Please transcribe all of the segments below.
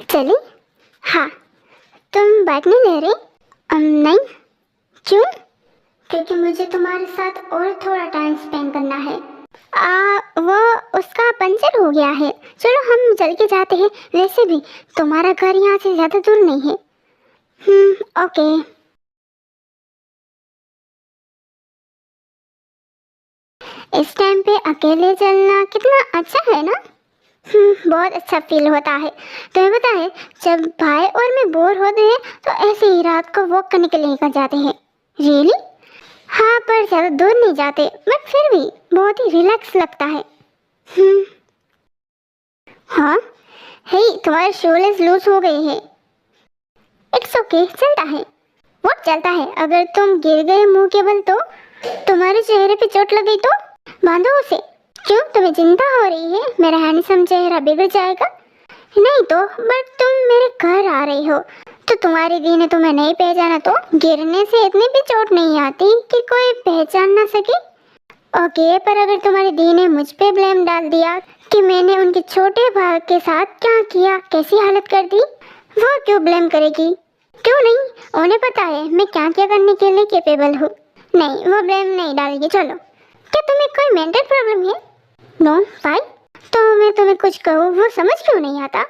चले? हाँ। तुम बाइक नहीं ले रही? नहीं। क्यों? क्योंकि मुझे तुम्हारे साथ और थोड़ा टाइम स्पेंड करना है। वो उसका पंचर हो गया है। चलो हम चल के जाते हैं। वैसे भी तुम्हारा घर यहाँ से ज़्यादा दूर नहीं है। ओके। इस टाइम पे अकेले चलना कितना अच्छा है ना। बहुत अच्छा फील होता है। तुम्हें पता है, जब भाई और मैं बोर होते हैं तो ऐसे ही रात को वॉक करने के लिए निकल जाते हैं। रियली? हाँ, पर ज़्यादा दूर नहीं जाते, बट फिर भी बहुत ही रिलैक्स लगता है। हाँ। हे, तुम्हारे शोलेस लूज हो गए हैं। इट्स ओके, चलता है। व्हाट चलता है? अगर तुम गिर गए मुंह के बल तो तुम्हारे चेहरे पे चोट लग गई तो बांधो उसे। क्यों, तुम्हें चिंता हो रही है मेरा हैंडसम चेहरा बिगड़ जाएगा? नहीं तो, बट तुम मेरे घर आ रही हो तो तुम्हारी दी ने तुम्हें नहीं पहचाना तो गिरने से इतनी भी चोट नहीं आती कि कोई पहचान ना सके। ओके, पर अगर तुम्हारी दी ने मुझ पे ब्लेम डाल दिया कि मैंने उनके छोटे भाई के साथ क्या किया, कैसी हालत कर दी, वो क्यों ब्लेम करेगी? क्यों नहीं, उन्हें पता है मैं क्या क्या करने के लिए कैपेबल हूँ। नहीं, वो ब्लेम नहीं डालेगी। चलो, क्या तुम्हें कोई मेंटल प्रॉब्लम है? No, fine. तो मैं तुम्हें कुछ कहूँ वो समझ क्यों नहीं आता?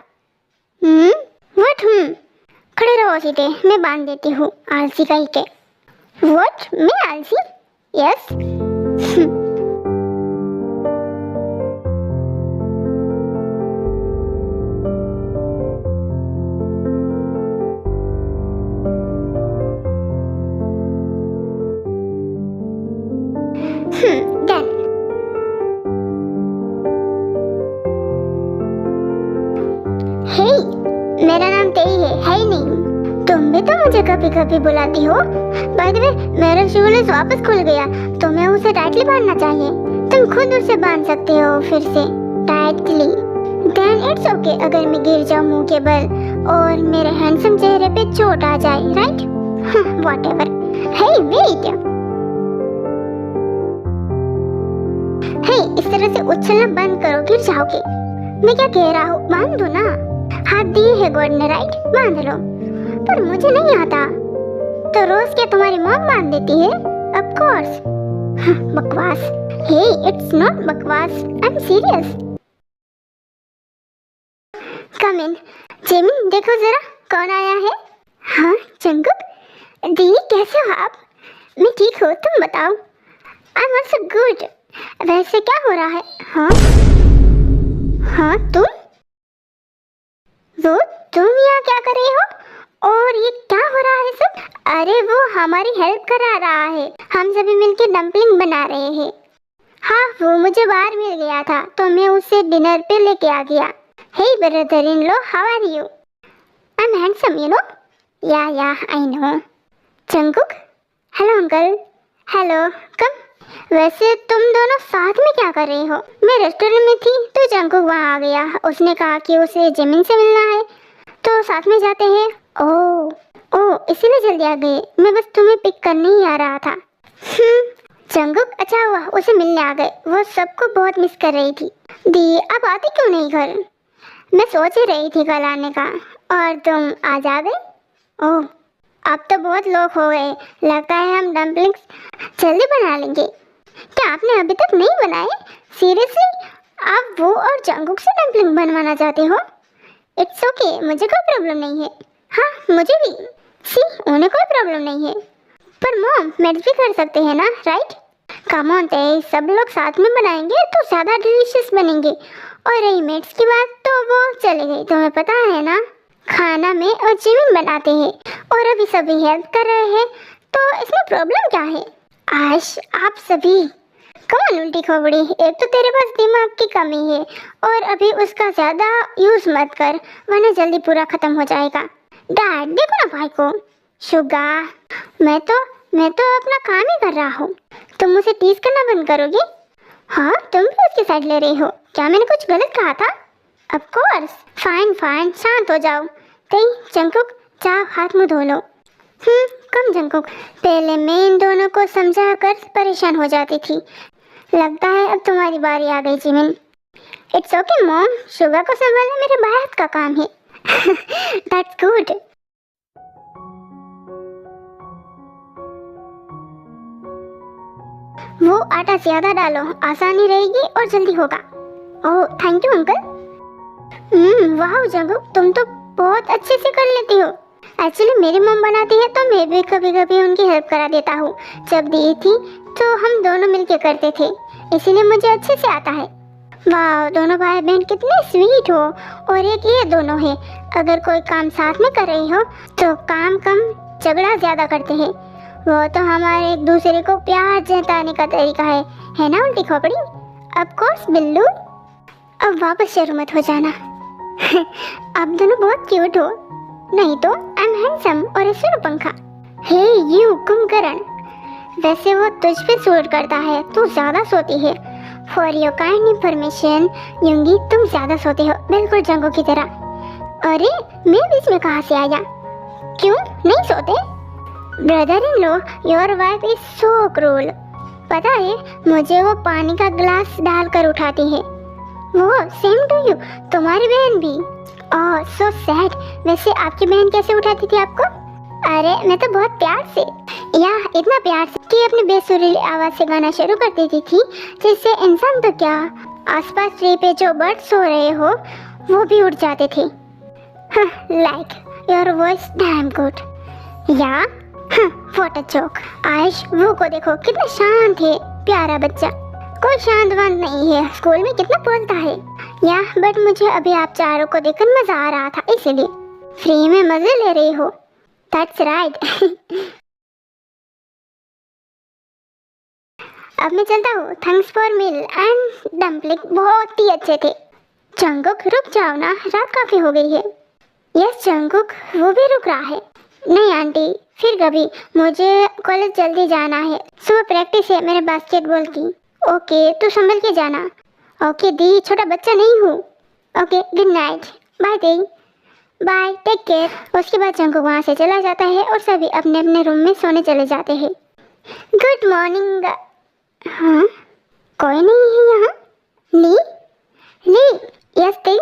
व्हाट? खड़े रहो सीधे, मैं बांध देती हूँ आलसी कहीं के। व्हाट? मैं आलसी? यस। डन। हे, मेरा नाम तेई है ही नहीं। तुम भी तो मुझे कभी कभी बुलाती हो। बाय द वे, मेरा शूलेस वापस खुल गया तो मैं उसे टाइटली बांधना चाहिए। तुम खुद उसे बांध सकते हो फिर से टाइटली। देन इट्स ओके अगर मैं गिर जाऊं मुंह के बल और मेरे हैंडसम चेहरे पे चोट आ जाए, राइट? व्हाटएवर। हे वेट, हे, इस तरह से उछलना बंद करो, गिर जाओगे। मैं क्या कह रहा हूँ, बांध दो ना। हाथ दिए है गॉड ने, राइट? बांध लो। पर मुझे नहीं आता। तो रोज क्या तुम्हारी मॉम बांध देती है? Of course. बकवास। हे, इट्स नॉट बकवास, I am serious. Come in. Jimin, देखो जरा कौन आया है। हाँ, जंगुक। दी, कैसे हो आप? मैं ठीक हूँ, तुम बताओ। I am also good. वैसे क्या हो रहा है? हाँ हाँ, तुम यहाँ क्या कर रही हो? और ये क्या हो रहा है सब? अरे वो हमारी हेल्प करा रहा है, हम सभी मिलके डम्पलिंग बना रहे हैं। हाँ, वो मुझे बाहर मिल गया था तो मैं उसे डिनर पे लेके आ गया। Hey brother in law, how are you? I am handsome, you know. Yeah I know. Jungkook, hello uncle. Hello, come. वैसे तुम दोनों साथ में क्या कर रही हो? मैं रेस्टोरेंट में थी तो जंगकुक वहाँ आ गया। उसने कहा कि उसे जिमिन से मिलना है तो साथ में जाते हैं। ओह, इसीलिए जल्दी आ गए। मैं बस तुम्हें पिक करने ही आ रहा था। जंगकुक, अच्छा हुआ उसे मिलने आ गए। वो सबको बहुत मिस कर रही थी। दी, अब आती क्यों नहीं घर? मैं सोच ही रही थी कल आने का, और तुम आज आ गए। ओह, अब तो बहुत लोग हो गए। लगता है हम डम्पलिंग्स जल्दी बना लेंगे। क्या आपने अभी तक नहीं बनाए? सीरियसली, आप वो और जंगकुक से डम्पलिंग बनवाना चाहते हो? इट्स ओके, मुझे कोई प्रॉब्लम नहीं है। हाँ, मुझे भी। सी, उन्हें कोई प्रॉब्लम नहीं है। पर मॉम, मेड्स भी कर सकते हैं ना, राइट? कम ऑन ते, सब लोग साथ में बनाएंगे तो ज़्यादा डिलीशियस बनेंगे। और रही मेड्स की बात तो वो चले गई, तुम्हें पता है ना। खाना में और जिमिन बनाते हैं और अभी सभी हेल्प कर रहे हैं, तो इसमें प्रॉब्लम क्या है? आश, आप सभी कौन उल्टी खोपड़ी। एक तो तेरे पास दिमाग की कमी है और अभी उसका ज्यादा यूज मत कर वरना जल्दी पूरा खत्म हो जाएगा। डैड, देखो ना भाई को। शुगा, मैं तो अपना काम ही कर रहा हूँ। तुम मुझे टीज करना बंद करोगी? हाँ, तुम भी उसकी साइड ले रही हो। क्या मैंने कुछ गलत कहा था? Of course. फाइन, शांत हो जाओ। कहीं जंगकुक, जाओ हाथ मुंह धो लो। कम जंगकुक, पहले मैं इन दोनों को समझा कर परेशान हो जाती थी। लगता है अब तुम्हारी बारी आ गई Jimin. It's okay mom, Suga को संभालना मेरे बायत का काम है। That's good. वो आटा ज्यादा डालो, आसानी रहेगी और जल्दी होगा। Oh thank you uncle. वाह जंगुक, तुम तो बहुत अच्छे से कर लेती हो। एक्चुअली मेरी मम बनाती है तो मैं भी कभी कभी उनकी हेल्प करा देता हूँ। जब दी थी तो हम दोनों मिलके करते थे, इसीलिए मुझे अच्छे से आता है। वाह, दोनों भाई बहन कितने स्वीट हो। और एक ये दोनों है, अगर कोई काम साथ में कर रही हो तो काम कम झगड़ा ज्यादा करते हैं। वो तो हमारे एक दूसरे को प्यार जताने का तरीका है ना उल्टी खोपड़ी। ऑफ कोर्स बिल्लू, अब वापस शुरू मत हो जाना। आप दोनों बहुत क्यूट हो। नहीं तो आई एम हैंडसम और ऐसे पंखा। हे यू कुंभकर्ण, वैसे वो तुझ पे सूट करता है, तू ज्यादा सोती है। फॉर योर काइंड इंफॉर्मेशन युंगी, तुम ज्यादा सोते हो, बिल्कुल जंगों की तरह। अरे मैं बीच में कहाँ से आया? क्यों नहीं सोते? Brother in law, your wife is so cruel. पता है मुझे वो पानी का ग्लास डालकर उठाती है। वो सेम टू यू, तुम्हारी बहन भी। ओह सो सैड। वैसे आपकी बहन कैसे उठाती थी आपको? अरे मैं तो बहुत प्यार से, या इतना प्यार से कि अपनी बेसुरीली आवाज से गाना शुरू कर देती थी, जिससे इंसान तो क्या, आसपास ट्री पे जो बर्ड सो रहे हो वो भी उड़ जाते थे। Like your voice damn good. या व्हाट अ जोक। आयुष वो को देखो कितना शांत है, प्यारा बच्चा। कोई शांत वांत नहीं है, स्कूल में कितना बोलता है। या बट मुझे अभी आप चारों को देखकर मजा आ रहा था, इसीलिए। फ्री में मजे ले रही हो। That's right. अब मैं चलता हूँ। Thanks for meal and dumpling, बहुत ही अच्छे थे। जंगुक रुक जाओ ना, रात काफी हो गई है। यस जंगुक, वो भी रुक रहा है। नहीं आंटी, फिर कभी, मुझे कॉलेज जल्दी जाना है, सुबह प्रैक्टिस है मेरे बास्केटबॉल की। ओके तू संभल के जाना। ओके दी, छोटा बच्चा नहीं हूँ। Okay good night. बाय दी। Bye, take care. उसके बाद जंगुक वहाँ से चला जाता है और सभी अपने अपने रूम में सोने चले जाते हैं। Good morning. हाँ कोई नहीं है यहाँ। ली ली, यस दी।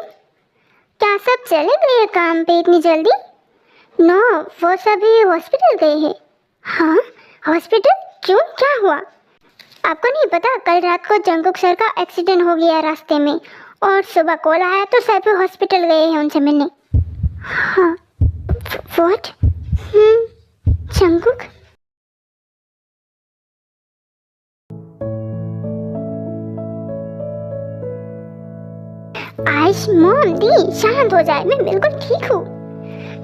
क्या सब चले गए काम पे इतनी जल्दी? नो, वो सभी हॉस्पिटल गए हैं। हाँ हॉस्पिटल? क्यों, क्या हुआ? आपको नहीं पता, कल रात को जंगुक सर का एक्सीडेंट हो गया रास्ते में, और सुबह कॉल आया तो सभी हॉस्पिटल गए हैं उनसे मिलने। हाँ व्हाट? जंगुक? आइश मॉम दी, शांत हो जाए, मैं बिल्कुल ठीक हूँ।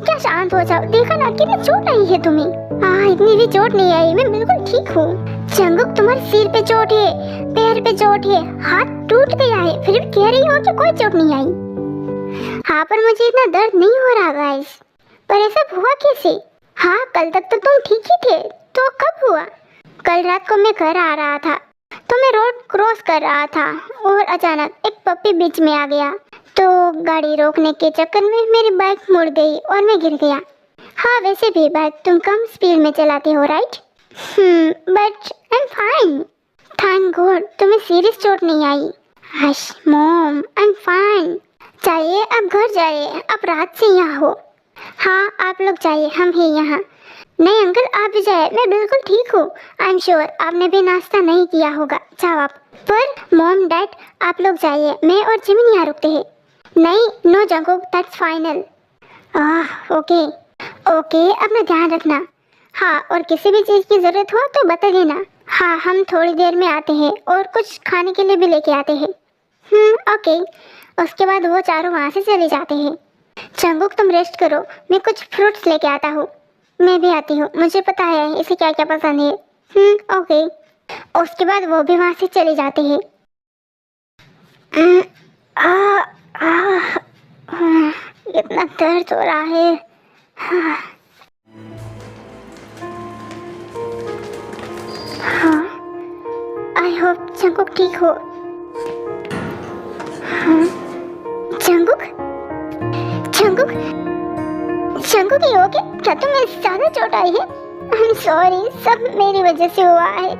क्या शांत हो जाओ, देखा ना कितनी चोट आई है तुम्हें। हाँ इतनी भी चोट नहीं आई, मैं बिल्कुल ठीक हूँ। जंगुक तुम्हारे सिर पे चोट है, पैर पे चोट है, हाथ टूट गया है, फिर भी कह रही हो कि कोई चोट नहीं आई। हाँ पर मुझे इतना दर्द नहीं हो रहा गाइस। पर ऐसा हुआ कैसे? हाँ कल तक तो तुम ठीक ही थे, तो कब हुआ? कल रात को मैं घर आ रहा था, तो मैं रोड क्रॉस कर रहा था और अचानक एक पप्पी बीच में आ गया, तो गाड़ी रोकने के चक्कर में मेरी बाइक मुड़ गई और मैं गिर गया। हाँ वैसे भी बाइक तुम कम स्पीड में चलाते हो right? But I am fine. Thank God तुम्हें सीरियस चोट नहीं आई। Hush mom, I am fine. चाहिए अब घर जाइए, आप रात से यहाँ हो। हाँ आप लोग जाइए, हम हैं यहाँ। नहीं अंकल आप भी जाइए, मैं बिल्कुल ठीक हूँ। आई एम श्योर आपने भी नाश्ता नहीं किया होगा, जाओ आप। पर मॉम डैड आप लोग जाइए, मैं और जिमिन यहाँ रुकते हैं। नहीं no Jungkook, that's final. Okay okay, अपना ध्यान रखना। हाँ और किसी भी चीज़ की ज़रूरत हो तो बता देना। हाँ हम थोड़ी देर में आते हैं और कुछ खाने के लिए भी लेके आते हैं। ओके। उसके बाद वो चारों वहाँ से चले जाते हैं। जंगुक तुम रेस्ट करो, मैं कुछ फ्रूट्स लेके आता हूँ। मैं भी आती हूँ, मुझे पता है इसे क्या क्या पसंद है। ओके। उसके बाद वो भी वहाँ से चले जाते हैं। इतना दर्द हो रहा है। हाँ आई होप जंगुक ठीक हो। हाँ जंगुक, जंगुक, जंगुक ये हो गया? क्या तुम्हें ज्यादा चोट आई है? आई एम सॉरी, सब मेरी वजह से हुआ है।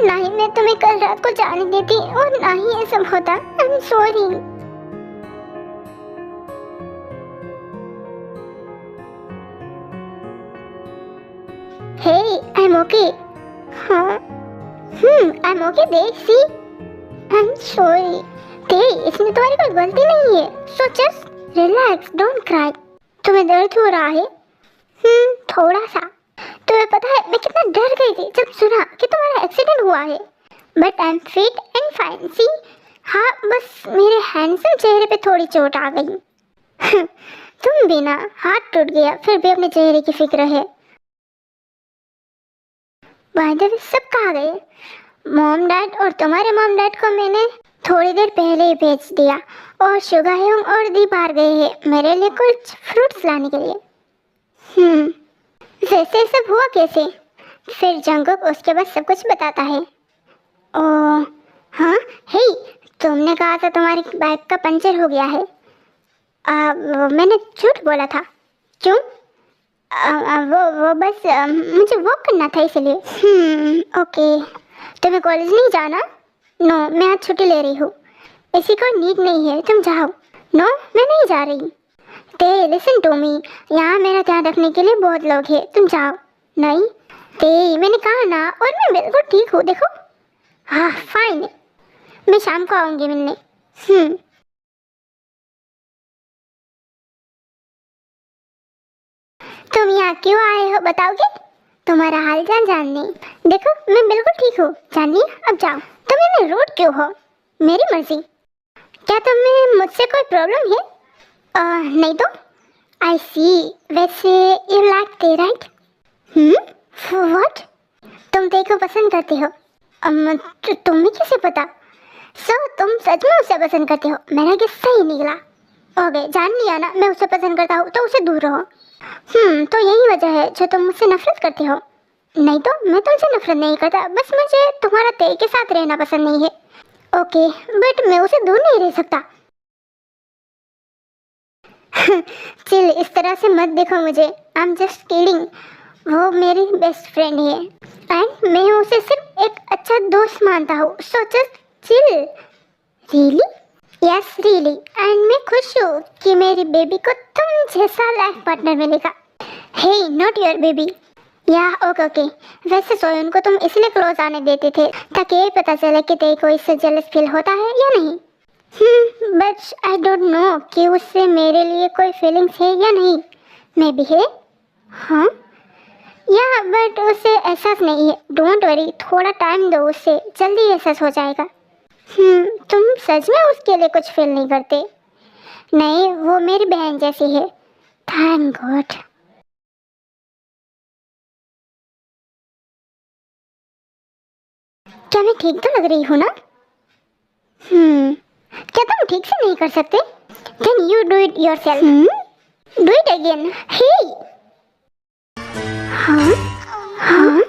ना ही मैं तुम्हें कल रात को जाने देती और ना ही ये सब होता। I am sorry. ओके। हाँ आई एम ओके दे, सी आई एम सॉरी दे, इसमें तुम्हारी कोई गलती नहीं है, so just relax, don't cry. तुम्हें दर्द हो रहा है? थोड़ा सा। तुम्हें पता है मैं कितना डर गई थी जब सुना कि तुम्हारा एक्सीडेंट हुआ है, but I am fit and fine, see. हाँ बस मेरे हैंडसम चेहरे पे थोड़ी चोट आ गई। तुम भी ना, हाथ टूट गया फिर भी अपने चेहरे की फिक्र है। बाय द वे सब कहाँ गए? मॉम डैड और तुम्हारे मॉम डैड को मैंने थोड़ी देर पहले ही भेज दिया, और शुगायोंग और दी बाहर गए हैं मेरे लिए कुछ फ्रूट्स लाने के लिए। वैसे सब हुआ कैसे? फिर जंगकुक उसके बाद सब कुछ बताता है। ओह हाँ, हे तुमने कहा था तुम्हारी बाइक का पंचर हो गया है। मैंने झूठ बोला था। क्यों? वो बस मुझे वॉक करना था इसलिए। ओके। तुम्हें कॉलेज नहीं जाना? नो मैं आज छुट्टी ले रही हूँ, ऐसी कोई नीड नहीं है, तुम जाओ। नो मैं नहीं जा रही। ते लिसन टू मी, यहाँ मेरा ध्यान रखने के लिए बहुत लोग हैं, तुम जाओ। नहीं ते मैंने कहा ना, और मैं बिल्कुल ठीक हूँ, देखो। हाँ फाइन, मैं शाम को आऊँगी मिलने। तुम यहाँ क्यों आए हो बताओगे? तुम्हारा हालचाल जानने। देखो मैं बिल्कुल ठीक हूँ, जानिए अब जाओ। तुम इतने रूड क्यों हो? मेरी मर्जी। क्या तुम्हें मुझसे कोई प्रॉब्लम है? नहीं तो। आई सी, वैसे यू लाइक ते राइट? व्हाट? तुम ते को पसंद करते हो? तुम्हें कैसे पता? तुम सच में उसे पसंद करते हो? मेरा गेस सही निकला। ओके जान लिया ना, मैं उसे पसंद करता हूँ तो उसे दूर रहो। तो यही वजह है जो तुम मुझसे नफरत करते हो। नहीं तो मैं तुमसे नफरत नहीं करता, बस मुझे तुम्हारा ते के साथ रहना पसंद नहीं है। ओके बट मैं उसे दूर नहीं रह सकता। चिल, इस तरह से मत देखो मुझे, आई एम जस्ट किडिंग। वो मेरी बेस्ट फ्रेंड है एंड मैं उसे सिर्फ एक अच्छा दोस्त मानता हूँ, so just chill. Really? Yes really, and मैं खुश हूँ कि मेरी बेबी को तुम जैसा लाइफ पार्टनर मिलेगा। हे नॉट योर बेबी। या ओके ओके। वैसे सोयन को तुम इसलिए क्लोज आने देते थे ताकि ये पता चले कि तेरे को इससे जेलस फील होता है या नहीं। बट आई डोंट नो कि उससे मेरे लिए कोई फीलिंग्स है या नहीं। मे बी है। हाँ या बट उसे एहसास नहीं है। डोंट वरी, थोड़ा टाइम दो उसे, जल्दी एहसास हो जाएगा। तुम सच में उसके लिए कुछ फील नहीं करते? नहीं, वो मेरी बहन जैसी है। Thank God. क्या मैं ठीक तो लग रही हूँ ना? क्या तुम ठीक से नहीं कर सकते? Can you do it yourself? Do it again. Hey हाँ हाँ